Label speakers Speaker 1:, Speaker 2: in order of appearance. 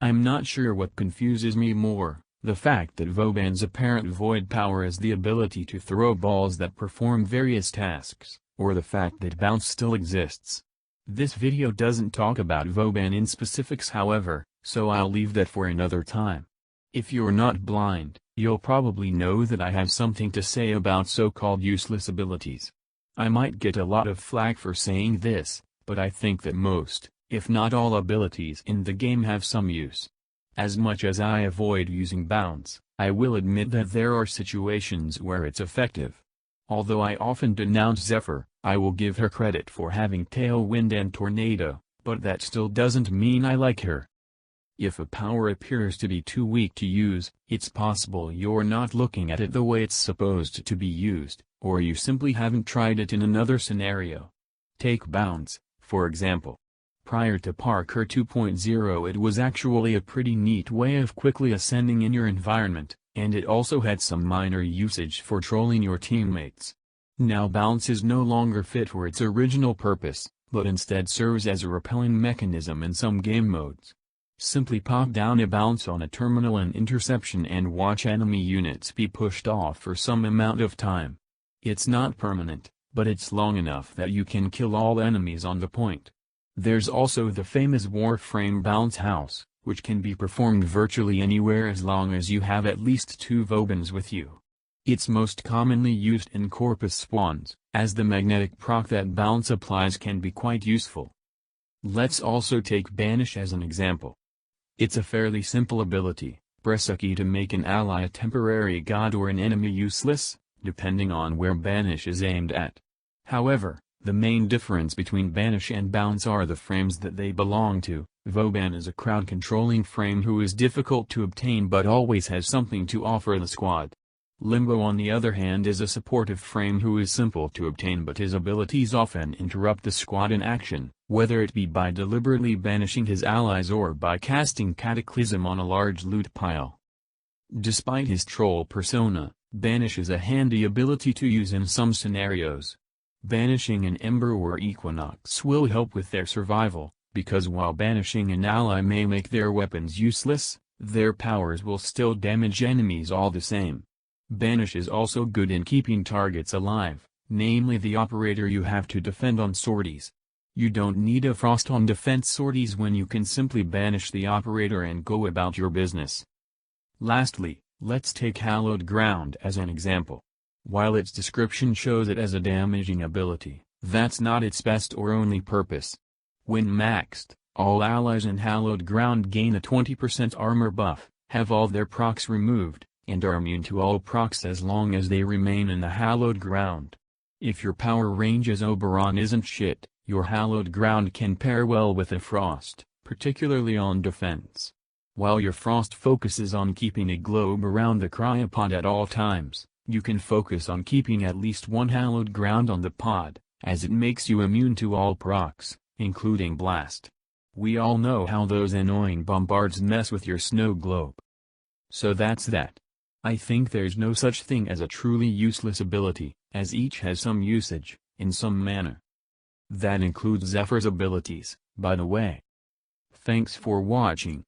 Speaker 1: I'm not sure what confuses me more, the fact that Vauban's apparent void power is the ability to throw balls that perform various tasks, or the fact that bounce still exists. This video doesn't talk about Vauban in specifics however, so I'll leave that for another time. If you're not blind, you'll probably know that I have something to say about so-called useless abilities. I might get a lot of flack for saying this, but I think that most, if not all abilities in the game have some use. As much as I avoid using bounce, I will admit that there are situations where it's effective. Although I often denounce Zephyr, I will give her credit for having Tailwind and Tornado, but that still doesn't mean I like her. If a power appears to be too weak to use, it's possible you're not looking at it the way it's supposed to be used, or you simply haven't tried it in another scenario. Take Bounce, for example. Prior to Parker 2.0 it was actually a pretty neat way of quickly ascending in your environment, and it also had some minor usage for trolling your teammates. Now Bounce is no longer fit for its original purpose, but instead serves as a repelling mechanism in some game modes. Simply pop down a bounce on a terminal and interception and watch enemy units be pushed off for some amount of time. It's not permanent, but it's long enough that you can kill all enemies on the point. There's also the famous Warframe bounce house, which can be performed virtually anywhere as long as you have at least 2 Vobans with you. It's most commonly used in Corpus spawns, as the magnetic proc that bounce applies can be quite useful. Let's also take Banish as an example. It's a fairly simple ability, press a key to make an ally a temporary god or an enemy useless, depending on where Banish is aimed at. However, the main difference between Banish and Bounce are the frames that they belong to. Vauban is a crowd-controlling frame who is difficult to obtain but always has something to offer the squad. Limbo on the other hand is a supportive frame who is simple to obtain but his abilities often interrupt the squad in action, whether it be by deliberately banishing his allies or by casting Cataclysm on a large loot pile. Despite his troll persona, Banish is a handy ability to use in some scenarios. Banishing an Ember or Equinox will help with their survival, because while banishing an ally may make their weapons useless, their powers will still damage enemies all the same. Banish is also good in keeping targets alive, namely the operator you have to defend on sorties. You don't need a frost on defense sorties when you can simply banish the operator and go about your business. Lastly, let's take Hallowed Ground as an example. While its description shows it as a damaging ability, that's not its best or only purpose. When maxed, all allies in Hallowed Ground gain a 20% armor buff, have all their procs removed, and are immune to all procs as long as they remain in the Hallowed Ground. If your power range as Oberon isn't shit, your Hallowed Ground can pair well with a Frost, particularly on defense. While your Frost focuses on keeping a globe around the cryopod at all times, you can focus on keeping at least one Hallowed Ground on the pod, as it makes you immune to all procs, including Blast. We all know how those annoying bombards mess with your snow globe. So that's that. I think there's no such thing as a truly useless ability, as each has some usage, in some manner. That includes Zephyr's abilities, by the way. Thanks for watching.